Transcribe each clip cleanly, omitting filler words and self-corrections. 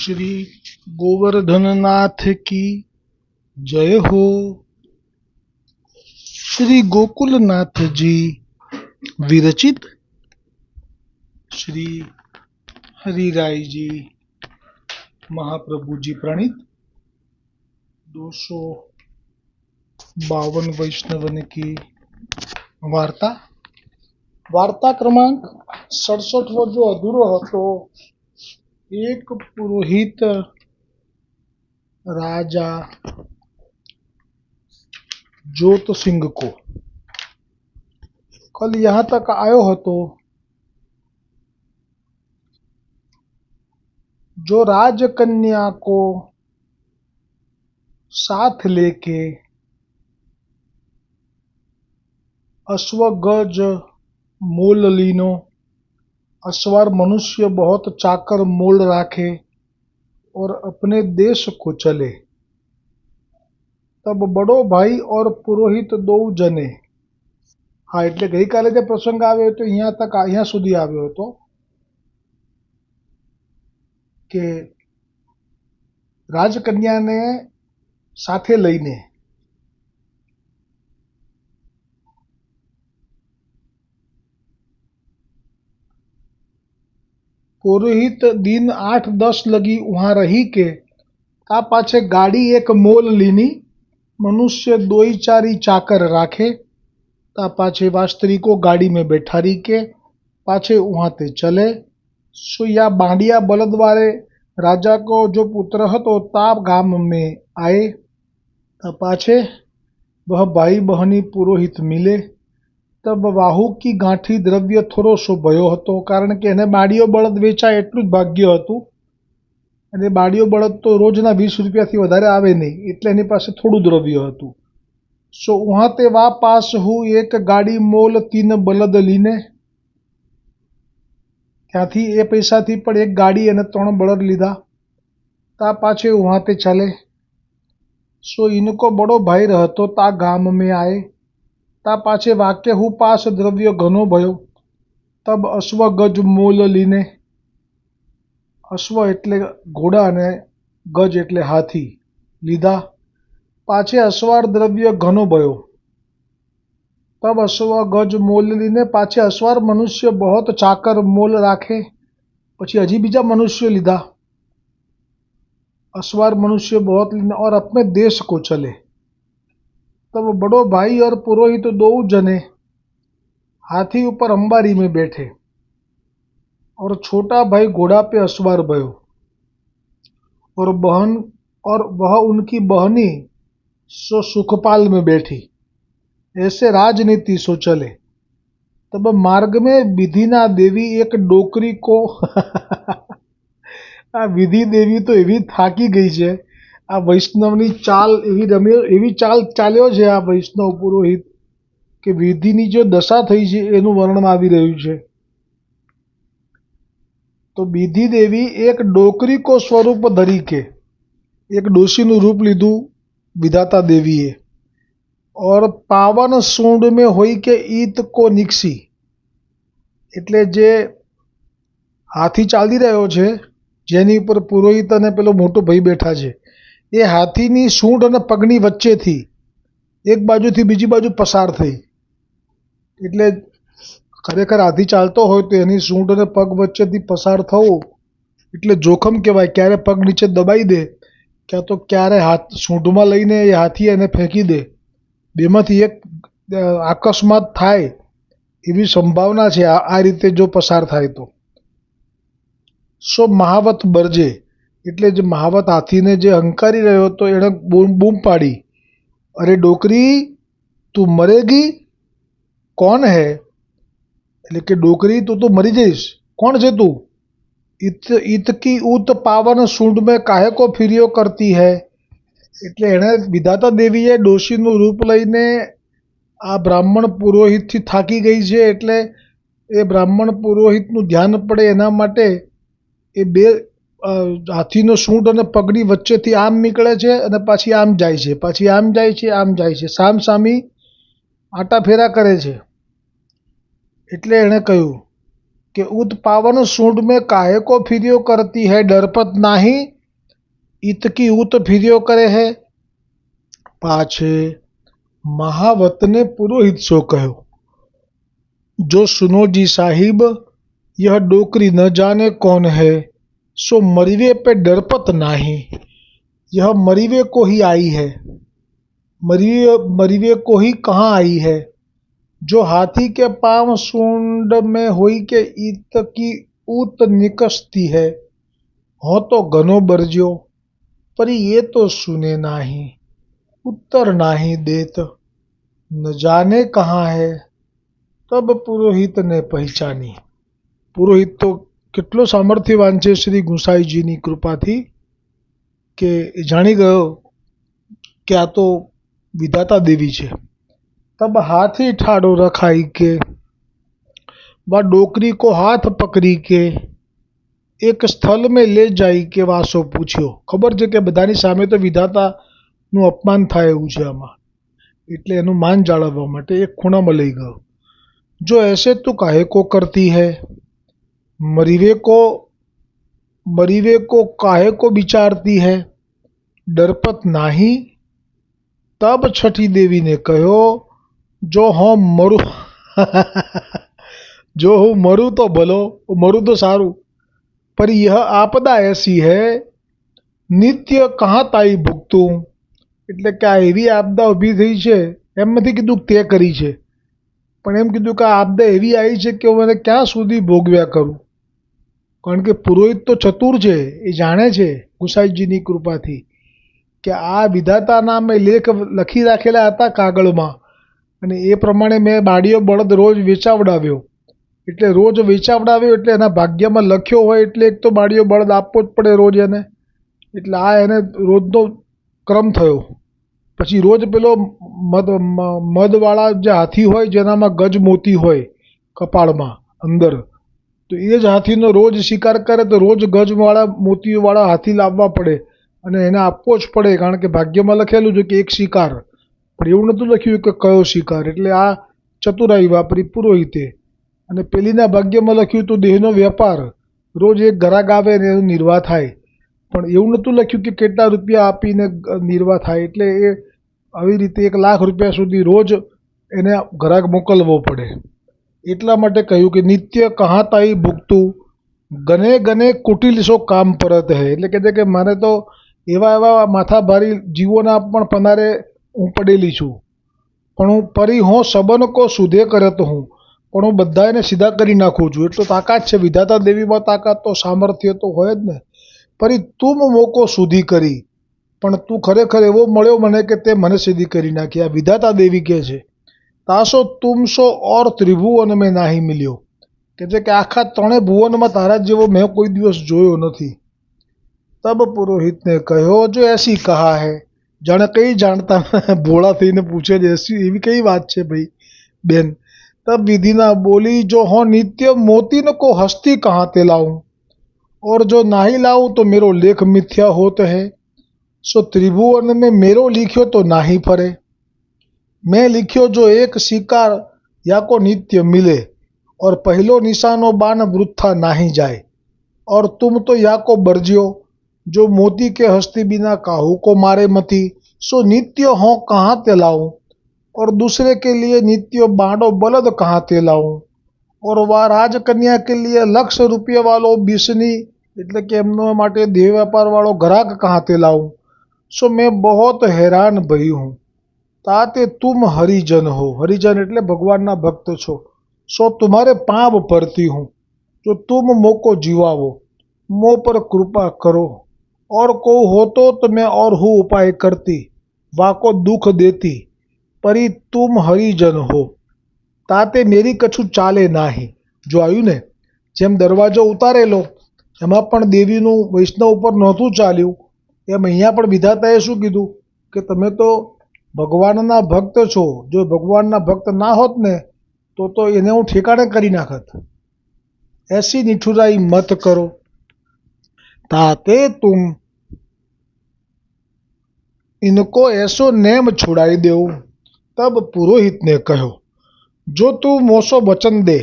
श्री गोवर्धननाथ की जय हो। श्री गोकुलनाथ जी विरचित श्री हरिराय जी महाप्रभु जी प्रणीत 252 वैष्णवन की वार्ता वार्ता क्रमांक 67 जो अधूरो હતો। एक पुरोहित राजा जोत सिंह को कल यहाँ तक आयो હતો। जो राजकन्या को साथ लेके अश्वगज मोल लीनो। अश्वार मनुष्य बहुत चाकर मोल राखे और अपने देश को चले। तब बड़ो भाई और पुरोहित दो जने। हाँ, એટલે ગઈકાલે જે પ્રસંગ આવ્યો હતો અહીંયા સુધી આવ્યો હતો કે રાજકન્યાને સાથે લઈને पुरोहित दिन 8-10 लगी वहां रही के ता पाछे गाड़ी एक मोल लीनी। मनुष्य 2-4 चाकर राखे ता पाछे वास्त्री को गाड़ी में बैठारी के पाछे वहां ते चले। सो या बांडिया बलद वाले राजा को जो पुत्र हतो ता गाम में आए ता पाछे वह भाई बहनी पुरोहित मिले। तब वाहु की गांठी द्रव्य थोड़ो सो भयो हतो, कारण के एने बाड़ियो बळद वेचाय एटલું જ ભાગ્ય હતું અને બાड़ियो बळद तो रोजना 20 રૂપિયાથી વધારે આવે નહીં, એટલે એની પાસે થોડું દ્રવ્ય હતું। सो वहां ते वा पास हूँ एक गाड़ी मोल 3 बलद लीने। ત્યાંથી એ પૈસાથી પણ એક ગાડી અને 3 બળદ લીધા ता पाछे वहां ते चले। सो इनको बड़ो भाई रहतो ता गाम में आए ता पाछे वाक्य हूँ पास द्रव्य घनो भयो। तब अश्व गज मोल लीने। अश्व एटले घोड़ा ने गज एटले हाथी लीधा। पाछे अश्वार द्रव्य घनो भयो। तब अश्व गज मोल लीने पाछे अश्वार मनुष्य बहुत चाकर मोल राखे। पछी हजी बीजा मनुष्य लीधा। अश्वार मनुष्य बहुत लीने और अपने देश को चले। तब बड़ो भाई और पुरोहित दो जने हाथी ऊपर अंबारी में बैठे और छोटा भाई घोड़ा पे अस्वार भयो और वह उनकी बहनी सो सुखपाल में बैठी। ऐसे राजनीति सो चले। तब मार्ग में विधिना देवी एक डोकरी को आ विधि देवी तो एवी थाकी गई है। आ वैष्णवनी चाल एवी चाल चाल्यो छे आ वैष्णव पुरोहित के विधिनी जो दशा थई छे एनुं वर्णन आवी रह्युं छे। तो विधि देवी एक डोकरी को स्वरूप धरी के एक डोशीनुं रूप लीधुं विधाता देवीए और पावन सूंड में होई के ईत को निकसी। एटले जे हाथी चाली रह्यो छे जेनी पर पुरोहित अने पेलो मोटो भाई बैठा छे ए हाथीनी सूंड अने पगनी वच्चेथी एक बाजुथी बीजी बाजु पसार थई। एटले खरेखर हाथी चालतो होय तो एनी सूंड अने पग वच्चेथी पसार थवुं एटले जोखम कहेवाय। क्यारे पग नीचे दबाई दे क्या तो क्यारे हाथ सूंढमां लईने ए हाथी एने फेंकी दे। बेमांथी एक अकस्मात थाय एवी संभावना छे आ रीते जो पसार थाय तो। सो महावत बरजे एटले जे महावत हाथीने जे हंकारी रह्यो तो एणे बूम पाड़ी, अरे डोकरी तू मरेगी? कौन है? એટલે કે ડોકરી તું તો મરી જઈશ, કોણ છે તું? इत की ऊत पावन सूंड में काहे को फिरियो करती है। એટલે એણે વિધાતા દેવીએ ડોશીનું રૂપ લઈને આ બ્રાહ્મણ પુરોહિતથી થાકી ગઈ છે એટલે એ બ્રાહ્મણ પુરોહિતનું ध्यान પડે એના માટે એ બે હાથીનો सूंड અને પગની વચ્ચેથી આમ નીકળે છે અને પાછી આમ જાય છે, પાછી આમ જાય છે, આમ જાય છે, સામસામી આટા ફેરા કરે છે। એટલે એણે કહ્યું કે ઉત પાવન सूंड में काहे को फिरियो करती है, डरपत नाही इत की ऊत फिर्यो करे है। पाछे महावत ने पुरोहित सो कहो, जो सुनो जी साहिब, यह डोकरी न जाने कौन है, सो मरीवे पे डरपत नाही। यह मरीवे को ही आई है। मरीवे को ही कहाँ आई है। जो हाथी के पांव सूंड में हुई के ईत की ऊत निकसती है। हो तो घनो बरज्यो, पर ये तो सुने नाही, उत्तर नाही देत। न जाने कहाँ है, तब पुरोहित ने पहचानी। पुरोहित तो કેટલો સામર્થ્યવાન છે શ્રી ગુસાઈજીની કૃપાથી કે જાણી ગયો કે આ તો વિધાતા દેવી છે। तब हाथी ठाड़ो रखाई के, वह डोकरी को हाथ पकड़ी के एक स्थल में ले जाई के वासो पूछ्यो। खबर છે કે બધાની સામે તો વિધાતાનું અપમાન થાય એવું છે આમાં, એટલે એનું માન જાળવવા માટે એક ખૂણામાં લઈ ગયો। जो ऐसे तू काहे को करती है, मरीवे को काहे को विचारती है, डरपत नाही। तब छठी देवी ने कहो, जो हम मरू जो हूँ मरू तो भलो, मरू तो सारू, पर यह आपदा ऐसी है, नित्य कहाँ ताई भुगतूं। એટલે કે આ એવી આપદા ઊભી થઈ છે, એમ નથી કીધું તે કરી છે, પણ એમ કીધું કે આ આપદા એવી આવી છે કે હું એને ક્યાં સુધી ભોગવ્યા કરું। કારણ કે પુરોહિત તો ચતુર છે, એ જાણે છે ગુસાઈજીની કૃપાથી કે આ વિધાતાના મેં લેખ લખી રાખેલા હતા કાગળમાં, અને એ પ્રમાણે મેં બાડીઓ બળદ રોજ વેચાવડાવ્યો। એટલે રોજ વેચાવડાવ્યો એટલે એના ભાગ્યમાં લખ્યો હોય એટલે એક તો બાડીઓ બળદ આપવો જ પડે રોજ એને। એટલે આ એને રોજનો ક્રમ થયો। પછી રોજ પેલો મદવાળા જે હાથી હોય જેનામાં ગજ મોતી હોય કપાળમાં અંદર, તો એ જ હાથીનો રોજ શિકાર કરે તો રોજ ગજવાળા મોતીવાળા હાથી લાવવા પડે અને એને આપવો જ પડે, કારણ કે ભાગ્યમાં લખેલું છે કે એક શિકાર, પણ એવું નહોતું લખ્યું કે કયો શિકાર। એટલે આ ચતુરાઈ વાપરી પુરોહિતે, અને પેલીના ભાગ્યમાં લખ્યું તો દેહનો વેપાર, રોજ એક ગ્રાહક આવે ને એનું નિર્વાહ થાય, પણ એવું નહોતું લખ્યું કે કેટલા રૂપિયા આપીને નિર્વાહ થાય। એટલે એ આવી રીતે 1 લાખ રૂપિયા સુધી રોજ એને ગ્રાહક મોકલવો પડે। એટલા માટે કહ્યું કે નિત્ય કहाँ ताई ભૂગતું, ગને ગને કુટિલ સો કામ પરત હે। એટલે કહે છે કે મારે તો એવા એવા માથાભારી જીવોના પણ પનારે હું પડેલી છું, પણ હું પરી હું સબન કો સુધે કરત હું, પણ હું બધાને સીધા કરી નાખું છું। એટલો તાકાત છે વિધાતા દેવીમાં, તાકાત તો સામર્થ્ય તો હોય જ ને। પરી તુમ મોકો સુધી કરી, પણ તું ખરેખર એવો મળ્યો મને કે તે મને સીધી કરી નાખી। આ વિધાતા દેવી કહે છે। તાસો તુમસો ઓર ત્રિભુવન મેં નાહી મિલ્યો, કે છે કે આખા 3 ભુવનમાં તારા જેવો મેં કોઈ દિવસ જોયો નથી। તબ પુરોહિતને કહ્યો, જો એસી કહા હે, જાણે કઈ જાણતા ભોળા થઈને પૂછે છે એસી એવી કઈ વાત છે ભાઈ બેન। तब विधिना बोली, जो हो नित्य मोतीन को हस्ती कहाँ ते लाऊं, और जो नाही लाऊं तो मेरो लेख मिथ्या होत है। सो त्रिभुवन में मेरो लिख्यो तो नाही फरे, मैं लिख्यो जो एक शिकार या को नित्य मिले, और पहलो निशानो बाण वृथा नाही जाए। और तुम तो या को बरज्यो, जो मोती के हस्ती बिना काहू को मारे मती, सो नित्य हो कहाँ ते लाऊं, और दूसरे के लिए नित्य बाड़ो बलद कहाँ ते लाऊं, और वह राजकन्या के लिए ₹1,00,000 वालो बिसनी એટલે કે એમનો માટે દેહ વેપાર વાળો ગ્રાહક कहाँ ते लाऊं। सो मैं बहुत हैरान भई हूँ। ताते तुम हरिजन हो, हरिजन એટલે ભગવાનના ભક્ત છો। सो तुम्हारे पांव पड़ती हूँ, जो तुम मोको जीवावो, मो पर कृपा करो, और को होतो तो मैं और हूँ उपाय करती, वाको दुख देती, परी तुम हरिजन हो, ताते मेरी कछु चाले नाही। जो आयु ने જેમ દરવાજો ઉતારેલો એમાં પણ દેવીનું વૈષ્ણવ ઉપર નહોતું ચાલ્યું, એમ અહીંયા પણ વિધાતાએ શું કીધું કે તમે તો ભગવાનના ભક્ત છો, જો ભગવાનના ભક્ત ના હોત ને તો એને હું ઠેકાણે કરી નાખત। ऐसी निठुराई मत करो, ताते तुम इनको ऐसो नेम छुड़ाई देऊ। तब पुरोहित ने कहो, जो तू मोसो वचन दे,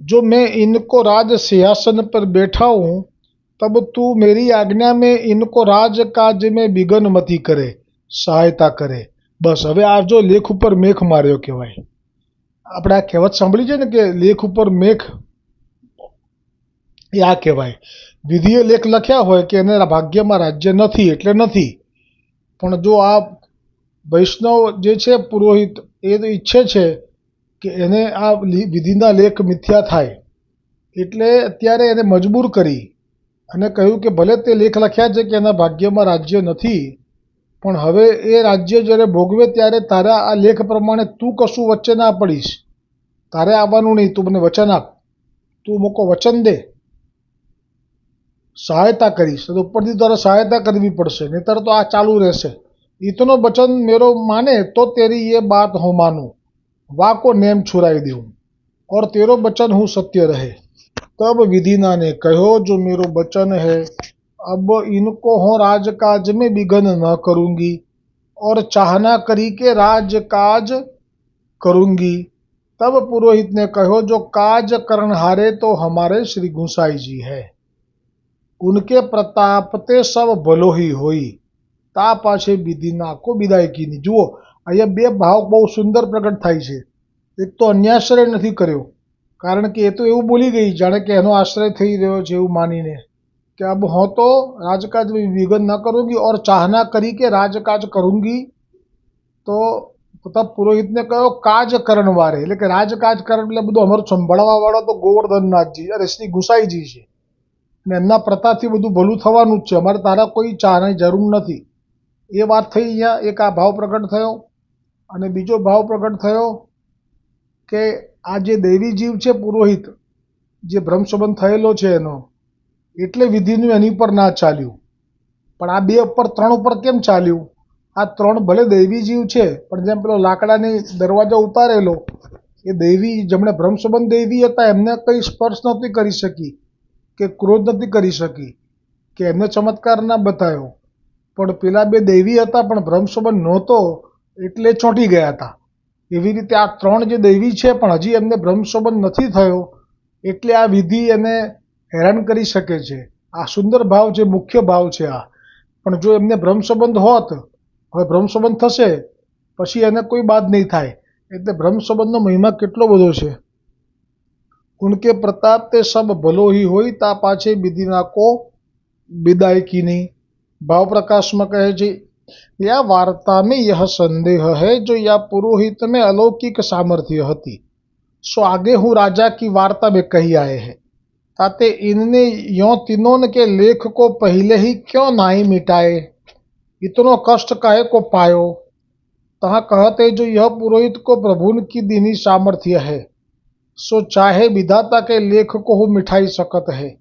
जो मैं इनको राज सिंहासन पर बैठा हूँ, तब तू मेरी आज्ञा में इनको राजकाज में विघ्न मती करे, સહાયતા કરે. બસ હવે આ જો લેખ ઉપર મેઘ માર્યો કહેવાય. આપણે આ કહેવત સાંભળી છે ને કે લેખ ઉપર મેઘ, એ આ કહેવાય. વિધિએ લેખ લખ્યા હોય કે એને ભાગ્યમાં રાજ્ય નથી એટલે નથી, પણ જો આ વૈષ્ણવ જે છે પુરોહિત એ તો ઈચ્છે છે કે એને આ વિધિના લેખ મિથ્યા થાય, એટલે અત્યારે એને મજબૂર કરી અને કહ્યું કે ભલે તે લેખ લખ્યા છે કે એના ભાગ્યમાં રાજ્ય નથી, પણ હવે એ રાજ્ય જ્યારે ભોગવે ત્યારે તારા આ લેખ પ્રમાણે તું કશું વચ્ચે ના પડીશ, તારે આવવાનું નહીં, તું મને વચન આપ, તું મોકો વચન દે, સહાયતા કરીશ. તો ઉપરથી તારે સહાયતા કરવી પડશે, નહીતર તો આ ચાલુ રહેશે. इतनो वचन मेरो माने तो तेरी ये बात हो मानूं, वाको नेम छुराई दूं और तेरो वचन हूँ सत्य रहे. तब विधिना ने कहो जो मेरो वचन है अब इनको हो राजकाज में विघ्न न करूंगी और चाहना करी के राजकाज करूंगी. तब पुरोहित ने कहो जो काज करनहारे तो हमारे श्री गुसाई जी है, उनके प्रताप ते सब भलो ही होई. તા પાછે વિધિના કો વિદાયકીની. જુઓ અહીંયા બે ભાવ બહુ સુંદર પ્રગટ થાય છે. એક તો અન્યાશ્રય નથી કર્યો, કારણ કે એ તો એવું બોલી ગઈ જાણે કે એનો આશ્રય થઈ રહ્યો છે એવું માનીને કે અબ હો તો રાજકાજ વિઘન ન કरूंगी और ચાહના કરી કે રાજકાજ કरूंगी. તો તબ પુરોહિતને કહ્યો કાજ કરણવારે, એટલે કે રાજકાજ કરણ એટલે બધું અમારું સંભાળવા વાળો તો ગોવર્ધનનાથજી અરે શ્રી ગુસાઈજી છે, અને એમના પ્રતાપથી બધું ભલું થવાનું જ છે, અમારે તારા કોઈ ચાહની જરૂર નથી. એ વાત થઈ. અહીંયા એક આ ભાવ પ્રગટ થયો. અને બીજો ભાવ પ્રગટ થયો કે આ જે દૈવી જીવ છે પુરોહિત, જે બ્રહ્મ સંબંધ થયેલો છે એનો, એટલે વિધિનું એની પર ના ચાલ્યું, પણ આ બે ઉપર ત્રણ ઉપર કેમ ચાલ્યું? આ ત્રણ ભલે દૈવી જીવ છે, પણ જેમ પેલો લાકડાની દરવાજો ઉતારેલો, એ દૈવી, જેમણે બ્રહ્મ સંબંધ દૈવી હતા એમને કંઈ સ્પર્શ નહોતી કરી શકી કે ક્રોધ નથી કરી શકી કે એમને ચમત્કાર ના બતાવ્યો, પણ પેલા બે દૈવી હતા પણ બ્રહ્મ સંબંધ નહોતો એટલે ચોંટી ગયા હતા. એવી રીતે આ ત્રણ જે દૈવી છે પણ હજી એમને બ્રહ્મ સંબંધ નથી થયો એટલે આ વિધિ એને હેરાન કરી શકે છે. આ સુંદર ભાવ છે, મુખ્ય ભાવ છે આ. પણ જો એમને બ્રહ્મ સંબંધ હોત, હવે બ્રહ્મ સંબંધ થશે પછી એને કોઈ બાદ નહીં થાય, એટલે બ્રહ્મ સંબંધનો મહિમા કેટલો બધો છે. ઉનકે પ્રતાપ તે સબ ભલો ही होई, તા પાછે વિધિના કો વિદાયકીની. भाव प्रकाश में कहे जी या वार्ता में यह संदेह है जो या पुरोहित में अलौकिक सामर्थ्य हती, सो आगे हूँ राजा की वार्ता में कही आए हैं, ताते इनने यों तीनों के लेख को पहले ही क्यों नहीं मिटाए, इतनो कष्ट काहे को पायो. तहाँ कहते जो यह पुरोहित को प्रभु की दीनी सामर्थ्य है, सो चाहे विधाता के लेख को हो मिठाई सकत है,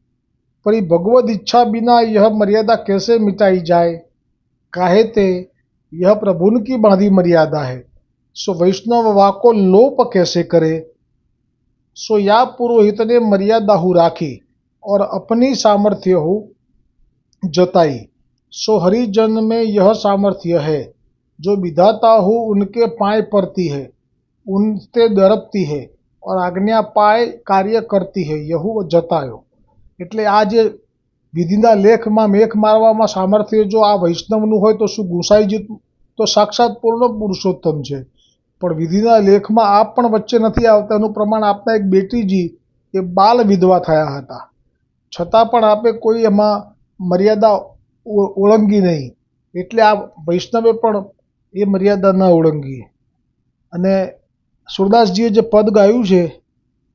पर भगवद इच्छा बिना यह मर्यादा कैसे मिटाई जाए. काहे ते यह प्रभुन की बांधी मर्यादा है, सो वैष्णव वाको लोप कैसे करे. सो या पुरोहित ने मर्यादा हु राखी और अपनी सामर्थ्य हु जताई. सो हरिजन में यह सामर्थ्य है जो विधाता हु उनके पाए पड़ती है, उनसे डरती है और आज्ञा पाए कार्य करती है, यहू जतायो. એટલે આ જે વિધિના લેખમાં મેઘ મારવામાં સામર્થ્ય જો આ વૈષ્ણવનું હોય તો શું ગુસાઈજી તો સાક્ષાત પૂર્ણ પુરુષોત્તમ છે, પણ વિધિના લેખમાં આપ પણ વચ્ચે નથી આવતા. એનું પ્રમાણ આપના એક બેટીજી એ બાલ વિધવા થયા હતા, છતાં પણ આપે કોઈ એમાં મર્યાદા ઓળંગી નહીં, એટલે આ વૈષ્ણવે પણ એ મર્યાદા ન ઓળંગી. અને સુરદાસજીએ જે પદ ગાયું છે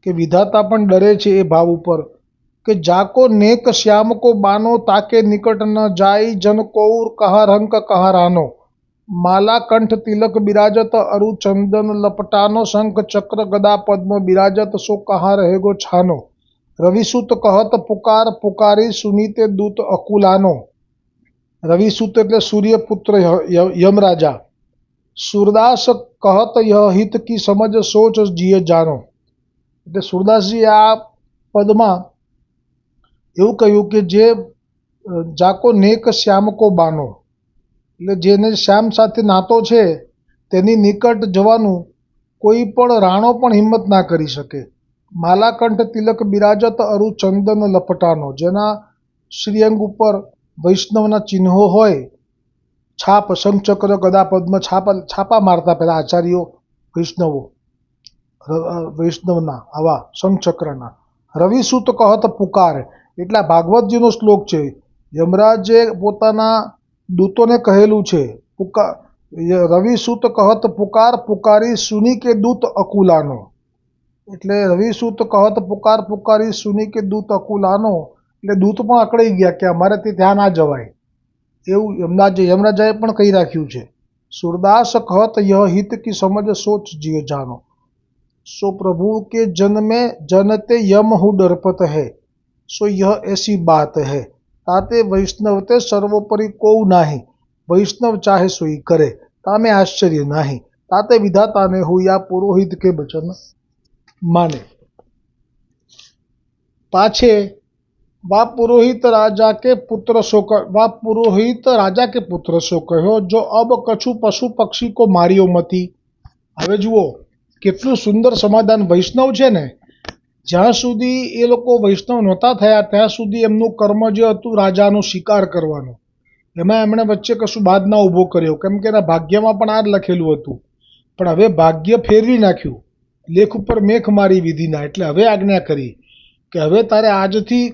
કે વિધાતા પણ ડરે છે, એ ભાવ ઉપર કે जाको नेक श्याम को बानो ताके निकट न जाई, जन कौर कहा रंक कहा रानो, माला कंठ तिलक बिराजत अरु चंदन लपटानो, शंख चक्र गदा पद्म बिराजत सो कहा रहेगो छानो, रविसुत कहत पुकार पुकारी सुनीते दूत अकुलानो. रविसुत એટલે સૂર્યપુત્ર યમરાજા. સુરદાસ કહત यह हित की समझ सोच जिय जानो. એટલે સુરદાસજી આ પદમાં એવું કહ્યું કે જે જાકો નેક શ્યામ કો બાનો, એટલે જેને શ્યામ સાથે નાતો છે તેની નિકટ જવાનું કોઈ પણ રાણો પણ હિંમત ના કરી શકે. માલાકંઠ તિલક બિરાજત અરુ ચંદન લપટાનો, જેના શ્રીઅંગ ઉપર વૈષ્ણવના ચિહ્નો હોય, છાપ, શંખચક્ર, ગદા, પદ્મ છાપા મારતા પહેલા આચાર્યો વૈષ્ણવના આવા શંખચક્રના. રવિસૂત કહત પુકાર, એટલા ભાગવતજીનો શ્લોક છે. યમરાજે પોતાના દૂતોને કહેલું છે, રવિસૂત કહત પુકાર, પુકારી સુની કે દૂત અકુલાનો. એટલે રવિસૂત કહત પુકાર, પુકારી સુની કે દૂત અકુલાનો. એટલે દૂત પણ અકળાઈ ગયા કે અમારે ત્યાં ના જવાય, એવું યમરાજાએ પણ કહી રાખ્યું છે. सूरदास कहत यह हित की समझ सोच जिय जानो, सो प्रभु के जन में जनते यम हूँ डरपत है, सो यह ऐसी बात है. ताते वैष्णव ते सर्वोपरि को नाही, वैष्णव चाहे सोई करे, तामे आश्चर्य नाही. ताते विधाता ने हो या पुरोहित के वचन माने. पाछे वा पुरोहित राजा के पुत्र सो कहो, जो अब कछु पशु पक्षी को मारियो मती. હવે જુઓ કેટલું સુંદર સમાધાન. વૈષ્ણવ છે ને, જ્યાં સુધી એ લોકો વૈષ્ણવ નહોતા થયા ત્યાં સુધી એમનું કર્મ જે હતું રાજાનો શિકાર કરવાનો, એમાં એમણે વચ્ચે કશું બાદ ના ઊભો કર્યો, કેમ કે એના ભાગ્યમાં પણ આ જ લખેલું હતું. પણ હવે ભાગ્ય ફેરવી નાખ્યું, લેખ ઉપર મેખ મારી વિધિના. એટલે હવે આજ્ઞા કરી કે હવે તારે આજથી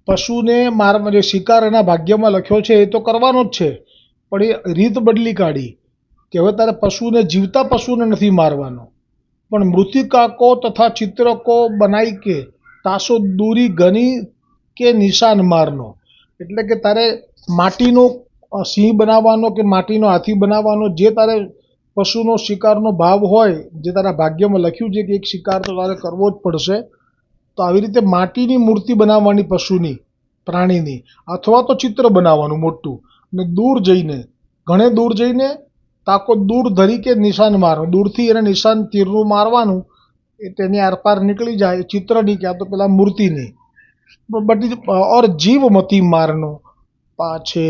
પશુને મારવા, જે શિકાર એના ભાગ્યમાં લખ્યો છે એ તો કરવાનો જ છે, પણ એ રીત બદલી કાઢી કે હવે તારે પશુને, જીવતા પશુને નથી મારવાનો, પણ મૃતિકા કો તથા ચિત્ર કો બનાઈ કે તાસો દૂરી ઘની કે નિશાન મારનો. એટલે કે તારે માટીનો સિંહ બનાવવાનો કે માટીનો હાથી બનાવવાનો, જે તારે પશુનો શિકારનો ભાવ હોય, જે તારા ભાગ્યમાં લખ્યું છે કે એક શિકાર તો તારે કરવો જ પડશે, તો આવી રીતે માટીની મૂર્તિ બનાવવાની પશુની, પ્રાણીની, અથવા તો ચિત્ર બનાવવાનું મોટું, અને દૂર જઈને, ઘણે દૂર જઈને તાકો દૂર ધરી કે નિશાન મારવાનું, દૂરથી એને નિશાન તીરનું મારવાનું, એ તેની આરપાર નીકળી જાય, ચિત્રની ક્યાં તો પેલા મૂર્તિની. બટી ઓર જીવમતી મારનો, પાછે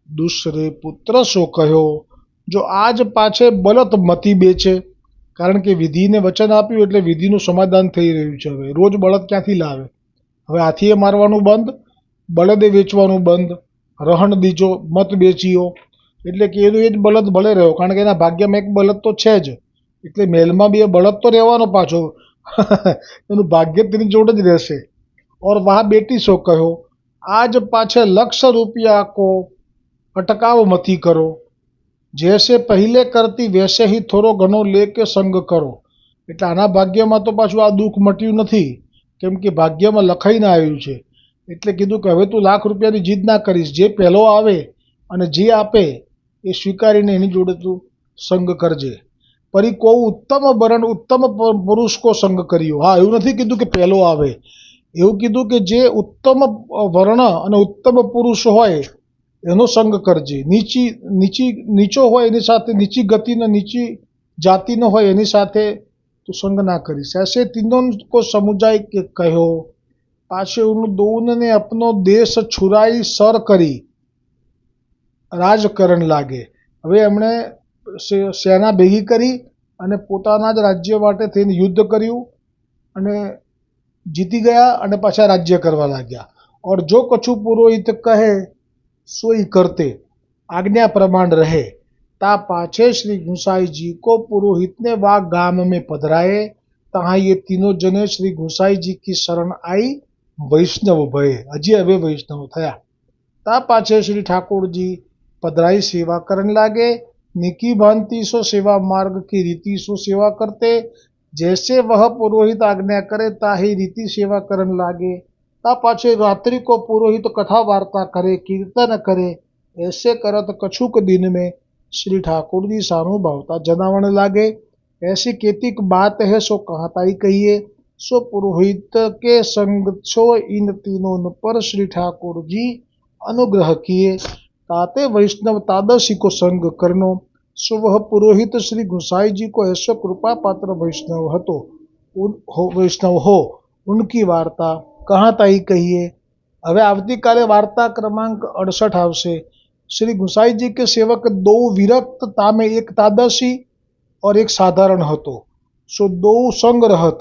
દૂસરે પુત્ર સો કહ્યો, જો આજ પાછે બલત મતી બેચે. કારણ કે વિધિને વચન આપ્યું એટલે વિધિનું સમાધાન થઈ રહ્યું છે. હવે રોજ બળદ ક્યાંથી લાવે? હવે હાથીએ મારવાનું બંધ, બળદે વેચવાનું બંધ, રહણ દીજો, મત બેચીઓ. એટલે કે એનું એ જ બળદ ભલે રહ્યો, કારણ કે એના ભાગ્યમાં એક બળદ તો છે જ, એટલે મહેલમાં બી એ બળદ તો રહેવાનો પાછો. એનું ભાગ્ય તેની જોડે જ રહેશે. ઓર વાહ બેટી સો કહ્યો, આજ પાછે ₹1,00,000 કો અટકાવ મતી કરો, જૈસે પહેલે કરતી વૈસે ही થોડો ઘણો લે કે સંગ કરો. એટલે આના ભાગ્યમાં તો પાછું આ દુઃખ મટ્યું નથી, કેમ કે ભાગ્યમાં લખાઈને આવ્યું છે. એટલે કીધું કે હવે તું ₹1,00,000ની જીદ ના કરીશ, જે પહેલો આવે અને જે આપે એ સ્વીકારીને એની જોડે તું સંગ કરજે. પરી કો ઉત્તમ વરણ ઉત્તમ પુરુષ કો સંગ કર્યો. હા, એવું નથી કીધું કે પહેલો આવે, એવું કીધું કે જે ઉત્તમ વર્ણ અને ઉત્તમ પુરુષ હોય એનો સંગ કરજે. નીચો હોય એની સાથે, નીચી ગતિનો, નીચી જાતિનો હોય એની સાથે તું સંગ ના કરીશ. ऐसे तीनों को સમુજાય કે કહ્યો, પાછે ઉન દોનને અપનો દેશ છુરાઈ સર કરી રાજકરણ લાગે. હવે એમણે સેના ભેગી કરી અને પોતાના જ રાજ્ય માટે થઈને યુદ્ધ કર્યું અને જીતી ગયા અને પાછા રાજ્ય કરવા લાગ્યા. और जो कछु पुरोहित कहे सोई करते, आज्ञा प्रमाण रहे. ता पाछे श्री गुसाई जी को पुरोहित ने वा गाम में पधराए. तहाँ ये तीनों जने श्री गुसाई जी की शरण आई, वैष्णव भये. हजी હવે વૈષ્ણવ થયા. તા પાછે શ્રી ઠાકોરજી पधराई सेवा करने लागे. निकी भांति सो सेवा मार्ग की रीति सो सेवा करते. जैसे वह पुरोहित आज्ञा करे ताही रीति सेवा करने लागे. ता पाछे रात्रि को पुरोहित कथा वार्ता करे, कीर्तन करे. ऐसे करत कछुक दिन में श्री ठाकुर जी सानुभावता जनावण लागे. ऐसी केतिक बात है सो कहताई कहिए. सो पुरोहित के संग छो इन तीनों पर श्री ठाकुर जी अनुग्रह किए. ताते वैष्णव तादसी को संग करनो. सो वह पुरोहित श्री गुसाई जी को ऐसो कृपा पात्र वैष्णव हो उनकी वार्ता कहाताई कहिए. હવે આવતીકાલે વાર્તા ક્રમાંક 68 આવશે. श्री गुसाई जी के सेवक 2 विरक्त, तामे एक तादसी और एक साधारण हतो. सो 2 संग रहत,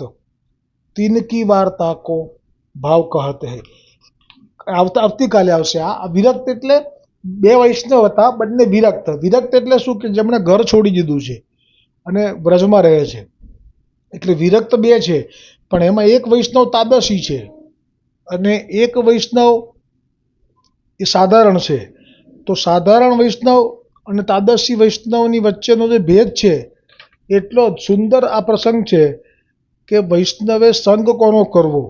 तीन की वार्ता को भाव कहते हैं. આવતીકાલે આવશે. આ વિરક્ત એટલે બે વૈષ્ણવ હતા, બંને વિરક્ત. વિરક્ત એટલે શું કે જેમણે ઘર છોડી દીધું છે અને બ્રજમાં રહે છે, એટલે વિરક્ત બે છે. પણ એમાં એક વૈષ્ણવ તાદશી છે અને એક વૈષ્ણવ એ સાધારણ છે. તો સાધારણ વૈષ્ણવ અને તાદશી વૈષ્ણવની વચ્ચેનો જે ભેદ છે એટલો જ સુંદર આ પ્રસંગ છે કે વૈષ્ણવે સંગ કોનો કરવો.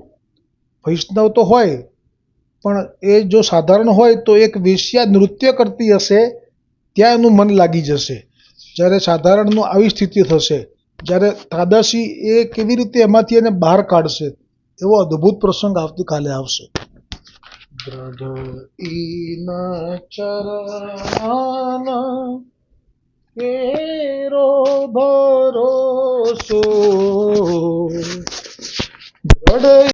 વૈષ્ણવ તો હોય પણ એ જો સાધારણ હોય તો એક વેશ્યા નૃત્ય કરતી હશે ત્યાં એનું મન લાગી જશે, જ્યારે સાધારણનું આવી સ્થિતિ થશે. જ્યારે તાદશી એ કેવી રીતે એમાંથી એને બહાર કાઢશે, એવો અદ્ભુત પ્રસંગ આવતીકાલે આવશે. દ્રઢ ચરણ કેરો ભરોસો, દ્રઢ